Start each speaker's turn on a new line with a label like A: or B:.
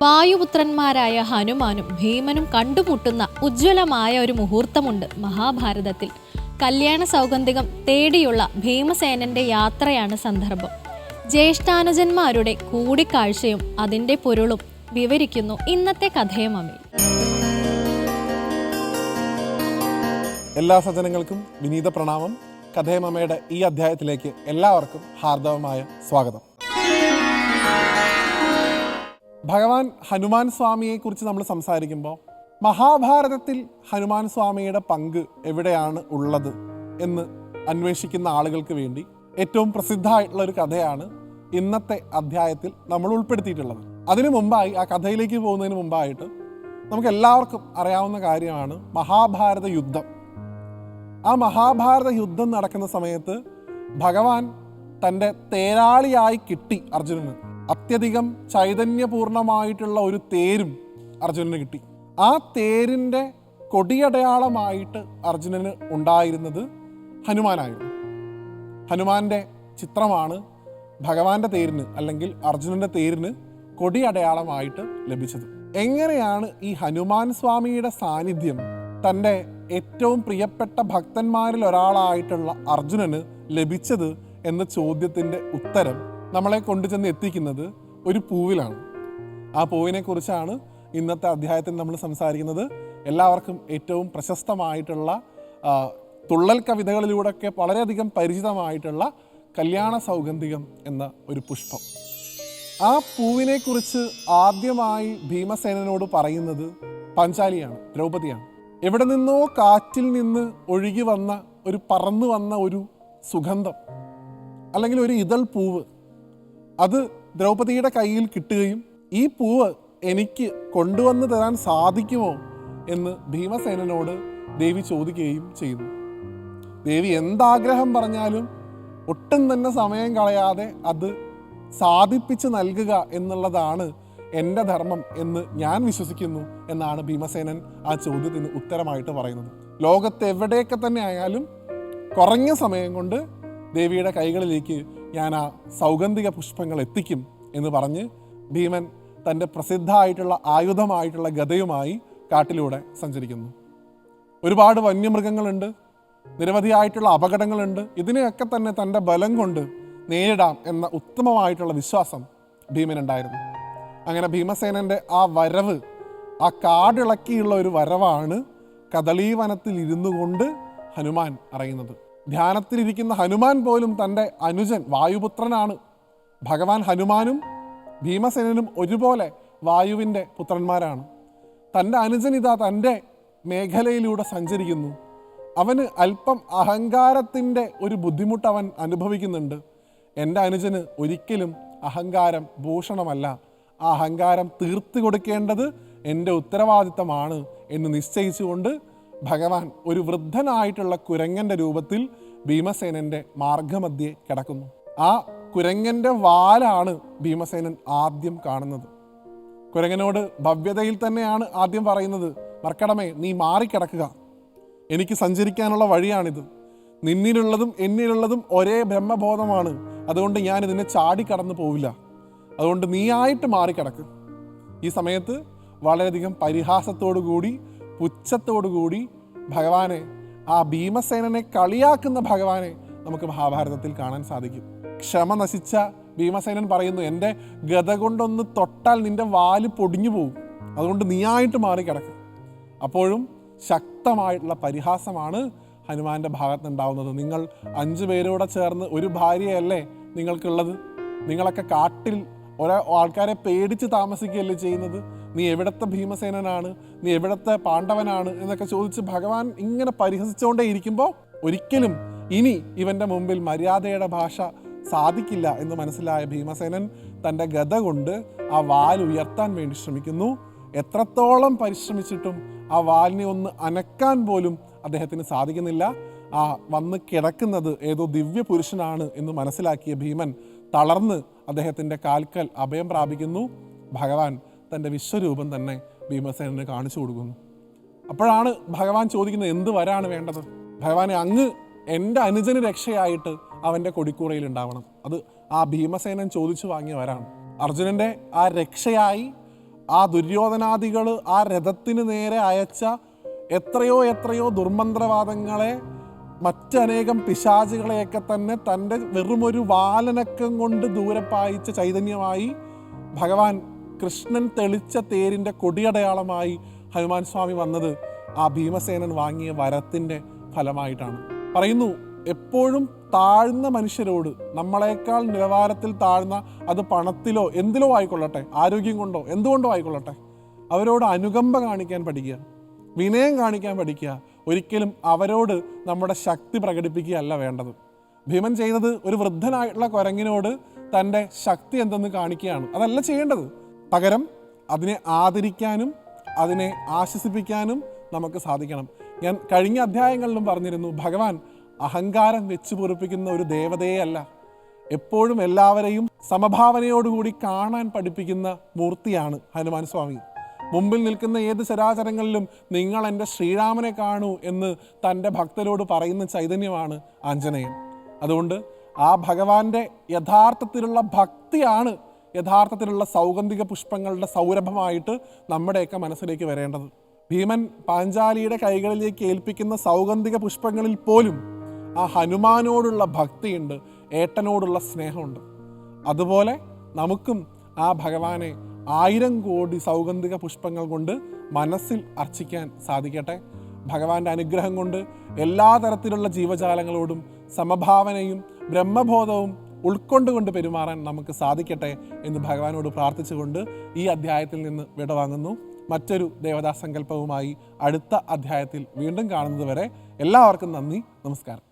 A: വായുപുത്രന്മാരായ ഹനുമാനും ഭീമനും കണ്ടുമുട്ടുന്ന ഉജ്ജ്വലമായ ഒരു മുഹൂർത്തമുണ്ട് മഹാഭാരതത്തിൽ. കല്യാണ സൗഗന്ധികം തേടിയുള്ള ഭീമസേനന്റെ യാത്രയാണ് സന്ദർഭം. ജ്യേഷ്ഠാനുജന്മാരുടെ കൂടിക്കാഴ്ചയും അതിന്റെ പൊരുളും വിവരിക്കുന്നു ഇന്നത്തെ കഥയമമ്മയിൽ.
B: എല്ലാ സജ്ജനങ്ങൾക്കും വിനീത പ്രണാമം. കഥയമമ്മയുടെ ഈ അധ്യായത്തിലേക്ക് എല്ലാവർക്കും ഹാർദവമായ സ്വാഗതം. ഭഗവാൻ ഹനുമാൻ സ്വാമിയെ കുറിച്ച് നമ്മൾ സംസാരിക്കുമ്പോൾ മഹാഭാരതത്തിൽ ഹനുമാൻ സ്വാമിയുടെ പങ്ക് എവിടെയാണ് ഉള്ളത് എന്ന് അന്വേഷിക്കുന്ന ആളുകൾക്ക് വേണ്ടി ഏറ്റവും പ്രസിദ്ധമായിട്ടുള്ള ഒരു കഥയാണ് ഇന്നത്തെ അധ്യായത്തിൽ നമ്മൾ ഉൾപ്പെടുത്തിയിട്ടുള്ളത്. അതിനു മുമ്പായി, ആ കഥയിലേക്ക് പോകുന്നതിന് മുമ്പായിട്ട് നമുക്ക് എല്ലാവർക്കും അറിയാവുന്ന കാര്യമാണ് മഹാഭാരത യുദ്ധം. ആ മഹാഭാരത യുദ്ധം നടക്കുന്ന സമയത്ത് ഭഗവാൻ തൻ്റെ തേരാളിയായി കിട്ടി അർജുനന്. അത്യധികം ചൈതന്യപൂർണമായിട്ടുള്ള ഒരു തേരും അർജുനന് കിട്ടി. ആ തേരിൻ്റെ കൊടിയടയാളമായിട്ട് അർജുനന് ഉണ്ടായിരുന്നത് ഹനുമാനായിരുന്നു. ഹനുമാന്റെ ചിത്രമാണ് ഭഗവാന്റെ തേരിന് അല്ലെങ്കിൽ അർജുനന്റെ തേരിന് കൊടിയടയാളമായിട്ട് ലഭിച്ചത്. എങ്ങനെയാണ് ഈ ഹനുമാൻ സ്വാമിയുടെ സാന്നിധ്യം തൻ്റെ ഏറ്റവും പ്രിയപ്പെട്ട ഭക്തന്മാരിൽ ഒരാളായിട്ടുള്ള അർജുനന് ലഭിച്ചത് എന്ന ചോദ്യത്തിൻ്റെ ഉത്തരം നമ്മളെ കൊണ്ടുചെന്ന് എത്തിക്കുന്നത് ഒരു പൂവിലാണ്. ആ പൂവിനെ കുറിച്ചാണ് ഇന്നത്തെ അധ്യായത്തിൽ നമ്മൾ സംസാരിക്കുന്നത്. എല്ലാവർക്കും ഏറ്റവും പ്രശസ്തമായിട്ടുള്ള തുള്ളൽ കവിതകളിലൂടെയൊക്കെ വളരെയധികം പരിചിതമായിട്ടുള്ള കല്യാണ സൗഗന്ധികം എന്ന ഒരു പുഷ്പം. ആ പൂവിനെ കുറിച്ച് ആദ്യമായി ഭീമസേനനോട് പറയുന്നത് പാഞ്ചാലിയാണ്, ദ്രൗപദിയാണ്. എവിടെ നിന്നോ കാറ്റിൽ നിന്ന് ഒഴുകി വന്ന ഒരു പറന്നു വന്ന ഒരു സുഗന്ധം അല്ലെങ്കിൽ ഒരു ഇതൾ പൂവ്, അത് ദ്രൗപദിയുടെ കയ്യിൽ കിട്ടുകയും ഈ പൂവ് എനിക്ക് കൊണ്ടുവന്ന് തരാൻ സാധിക്കുമോ എന്ന് ഭീമസേനനോട് ദേവി ചോദിക്കുകയും ചെയ്യുന്നു. ദേവി എന്താഗ്രഹം പറഞ്ഞാലും ഒട്ടും തന്നെ സമയം കളയാതെ അത് സാധിപ്പിച്ച് നൽകുക എന്നുള്ളതാണ് എൻ്റെ ധർമ്മം എന്ന് ഞാൻ വിശ്വസിക്കുന്നു എന്നാണ് ഭീമസേനൻ ആ ചോദ്യത്തിന് ഉത്തരമായിട്ട് പറയുന്നത്. ലോകത്ത് എവിടെയൊക്കെ തന്നെ ആയാലും കുറഞ്ഞ സമയം കൊണ്ട് ദേവിയുടെ കൈകളിലേക്ക് ഞാൻ ആ സൗഗന്ധിക പുഷ്പങ്ങൾ എത്തിക്കും എന്ന് പറഞ്ഞ് ഭീമൻ തൻ്റെ പ്രസിദ്ധമായിട്ടുള്ള ആയുധമായിട്ടുള്ള ഗദയുമായി കാട്ടിലൂടെ സഞ്ചരിക്കുന്നു. ഒരുപാട് വന്യമൃഗങ്ങളുണ്ട്, നിരവധിയായിട്ടുള്ള അപകടങ്ങളുണ്ട്. ഇതിനെയൊക്കെ തന്നെ തൻ്റെ ബലം കൊണ്ട് നേരിടാം എന്ന ഉത്തമമായിട്ടുള്ള വിശ്വാസം ഭീമനുണ്ടായിരുന്നു. അങ്ങനെ ഭീമസേനൻ്റെ ആ വരവ്, ആ കാടിളക്കിയുള്ള ഒരു വരവാണ് കദളീവനത്തിൽ ഇരുന്നു കൊണ്ട് ഹനുമാൻ അറിയുന്നത്. ധ്യാനത്തിലിരിക്കുന്ന ഹനുമാൻ പോലും തൻ്റെ അനുജൻ വായുപുത്രനാണ്. ഭഗവാൻ ഹനുമാനും ഭീമസേനനും ഒരുപോലെ വായുവിൻ്റെ പുത്രന്മാരാണ്. തൻ്റെ അനുജൻ ഇതാ തൻ്റെ മേഖലയിലൂടെ സഞ്ചരിക്കുന്നു. അവന് അല്പം അഹങ്കാരത്തിൻ്റെ ഒരു ബുദ്ധിമുട്ട് അവൻ അനുഭവിക്കുന്നുണ്ട്. എൻ്റെ അനുജന് ഒരിക്കലും അഹങ്കാരം ഭൂഷണമല്ല, ആ അഹങ്കാരം തീർത്തു കൊടുക്കേണ്ടത് എൻ്റെ ഉത്തരവാദിത്തമാണ് എന്ന് നിശ്ചയിച്ചുകൊണ്ട് ഭഗവാൻ ഒരു വൃദ്ധനായിട്ടുള്ള കുരങ്ങൻ്റെ രൂപത്തിൽ ഭീമസേനൻ്റെ മാർഗമധ്യേ കിടക്കുന്നു. ആ കുരങ്ങൻ്റെ വാലാണ് ഭീമസേനൻ ആദ്യം കാണുന്നത്. കുരങ്ങനോട് ഭവ്യതയിൽ തന്നെയാണ് ആദ്യം പറയുന്നത്, മർക്കടമേ, നീ മാറിക്കിടക്കുക, എനിക്ക് സഞ്ചരിക്കാനുള്ള വഴിയാണിത്. നിന്നിലുള്ളതും എന്നിലുള്ളതും ഒരേ ബ്രഹ്മബോധമാണ്, അതുകൊണ്ട് ഞാൻ ഇതിനെ ചാടിക്കടന്നു പോവില്ല, അതുകൊണ്ട് നീയായിട്ട് മാറിക്കിടക്ക്. ഈ സമയത്ത് വളരെയധികം പരിഹാസത്തോടു കൂടി, പുച്ഛത്തോടു കൂടി ഭഗവാനെ, ആ ഭീമസേനനെ കളിയാക്കുന്ന ഭഗവാനെ നമുക്ക് മഹാഭാരതത്തിൽ കാണാൻ സാധിക്കും. ക്ഷമ നശിച്ച ഭീമസേനൻ പറയുന്നു, എൻ്റെ ഗദ കൊണ്ടൊന്ന് തൊട്ടാൽ നിന്റെ വാല് പൊടിഞ്ഞു പോകും, അതുകൊണ്ട് നീയായിട്ട് മാറിക്കിടക്ക്. അപ്പോഴും ശക്തമായിട്ടുള്ള പരിഹാസമാണ് ഹനുമാന്റെ ഭാഗത്തുണ്ടാവുന്നത്. നിങ്ങൾ 5 പേരോടെ ചേർന്ന് ഒരു ഭാര്യയല്ലേ നിങ്ങൾക്കുള്ളത്? നിങ്ങളൊക്കെ കാട്ടിൽ ഓരോ ആൾക്കാരെ പേടിച്ച് താമസിക്കുകയല്ലേ ചെയ്യുന്നത്? നീ എവിടത്തെ ഭീമസേനനാണ്, നീ എവിടത്തെ പാണ്ഡവനാണ് എന്നൊക്കെ ചോദിച്ച് ഭഗവാൻ ഇങ്ങനെ പരിഹസിച്ചുകൊണ്ടേ ഇരിക്കുമ്പോൾ ഒരിക്കലും ഇനി ഇവൻ്റെ മുമ്പിൽ മര്യാദയുടെ ഭാഷ സാധിക്കില്ല എന്ന് മനസ്സിലായ ഭീമസേനൻ തൻ്റെ ഗദ കൊണ്ട് ആ വാൽ ഉയർത്താൻ വേണ്ടി ശ്രമിക്കുന്നു. എത്രത്തോളം പരിശ്രമിച്ചിട്ടും ആ വാലിനെ ഒന്ന് അനക്കാൻ പോലും അദ്ദേഹത്തിന് സാധിക്കുന്നില്ല. ആ വന്ന് കിടക്കുന്നത് ഏതോ ദിവ്യ പുരുഷനാണ് എന്ന് മനസ്സിലാക്കിയ ഭീമൻ തളർന്ന് അദ്ദേഹത്തിൻ്റെ കാൽക്കൽ അഭയം പ്രാപിക്കുന്നു. ഭഗവാൻ തൻ്റെ വിശ്വരൂപം തന്നെ ഭീമസേനന് കാണിച്ചു കൊടുക്കുന്നു. അപ്പോഴാണ് ഭഗവാൻ ചോദിക്കുന്നത്, എന്ത് വരാണ് വേണ്ടത്? ഭഗവാനെ, അങ്ങ് എൻ്റെ അനുജന് രക്ഷയായിട്ട് അവൻ്റെ കൊടിക്കൂറയിൽ ഉണ്ടാവണം. അത് ആ ഭീമസേനൻ ചോദിച്ചു വാങ്ങിയ വരാണ്. അർജുനൻ്റെ ആ രക്ഷയായി ആ ദുര്യോധനാദികൾ ആ രഥത്തിന് നേരെ അയച്ച എത്രയോ ദുർമന്ത്രവാദങ്ങളെ, മറ്റനേകം പിശാചുകളെയൊക്കെ തന്നെ തൻ്റെ വെറുമൊരു വാലനക്കം കൊണ്ട് ദൂരെ പായിച്ച ചൈതന്യമായി ഭഗവാൻ കൃഷ്ണൻ തെളിച്ച തേരിൻ്റെ കൊടിയടയാളമായി ഹനുമാൻ സ്വാമി വന്നത് ആ ഭീമസേനൻ വാങ്ങിയ വരത്തിൻ്റെ ഫലമായിട്ടാണ്. പറയുന്നു, എപ്പോഴും താഴ്ന്ന മനുഷ്യരോട്, നമ്മളെക്കാൾ നിലവാരത്തിൽ താഴ്ന്ന, അത് പണത്തിലോ എന്തിലോ ആയിക്കൊള്ളട്ടെ, ആരോഗ്യം കൊണ്ടോ എന്തുകൊണ്ടോ ആയിക്കൊള്ളട്ടെ, അവരോട് അനുകമ്പ കാണിക്കാൻ പഠിക്കുക, വിനയം കാണിക്കാൻ പഠിക്കുക. ഒരിക്കലും അവരോട് നമ്മുടെ ശക്തി പ്രകടിപ്പിക്കുകയല്ല വേണ്ടത്. ഭീമൻ ചെയ്തത് ഒരു വൃദ്ധനായിട്ടുള്ള കുരങ്ങിനോട് തൻ്റെ ശക്തി എന്തെന്ന് കാണിക്കുകയാണ്. അതല്ല ചെയ്യേണ്ടത്. പകരം അതിനെ ആദരിക്കാനും അതിനെ ആശ്വസിപ്പിക്കാനും നമുക്ക് സാധിക്കണം. ഞാൻ കഴിഞ്ഞ അധ്യായങ്ങളിലും പറഞ്ഞിരുന്നു, ഭഗവാൻ അഹങ്കാരം വെച്ച് പൊറുപ്പിക്കുന്ന ഒരു ദേവതയെ അല്ല, എപ്പോഴും എല്ലാവരെയും സമഭാവനയോടുകൂടി കാണാൻ പഠിപ്പിക്കുന്ന മൂർത്തിയാണ് ഹനുമാൻ സ്വാമി. മുമ്പിൽ നിൽക്കുന്ന ഏത് ചരാചരങ്ങളിലും നിങ്ങൾ എൻ്റെ ശ്രീരാമനെ കാണൂ എന്ന് തൻ്റെ ഭക്തരോട് പറയുന്ന ചൈതന്യമാണ് ആഞ്ജനേയൻ. അതുകൊണ്ട് ആ ഭഗവാന്റെ യഥാർത്ഥത്തിലുള്ള ഭക്തിയാണ് യഥാർത്ഥത്തിലുള്ള സൗഗന്ധിക പുഷ്പങ്ങളുടെ സൗരഭമായിട്ട് നമ്മുടെയൊക്കെ മനസ്സിലേക്ക് വരേണ്ടത്. ഭീമൻ പാഞ്ചാലിയുടെ കൈകളിലേക്ക് ഏൽപ്പിക്കുന്ന സൗഗന്ധിക പുഷ്പങ്ങളിൽ പോലും ആ ഹനുമാനോടുള്ള ഭക്തിയുണ്ട്, ഏട്ടനോടുള്ള സ്നേഹമുണ്ട്. അതുപോലെ നമുക്കും ആ ഭഗവാനെ 1000 കോടി സൗഗന്ധിക പുഷ്പങ്ങൾ കൊണ്ട് മനസ്സിൽ അർച്ചിക്കാൻ സാധിക്കട്ടെ. ഭഗവാന്റെ അനുഗ്രഹം കൊണ്ട് എല്ലാ തരത്തിലുള്ള ജീവജാലങ്ങളോടും സമഭാവനയും ബ്രഹ്മബോധവും ഉൾക്കൊണ്ടുകൊണ്ട് പെരുമാറാൻ നമുക്ക് സാധിക്കട്ടെ എന്ന് ഭഗവാനോട് പ്രാർത്ഥിച്ചുകൊണ്ട് ഈ അധ്യായത്തിൽ നിന്ന് വിടവാങ്ങുന്നു. മറ്റൊരു ദേവതാസങ്കല്പവുമായി അടുത്ത അധ്യായത്തിൽ വീണ്ടും കാണുന്നത് വരെ എല്ലാവർക്കും നന്ദി, നമസ്കാരം.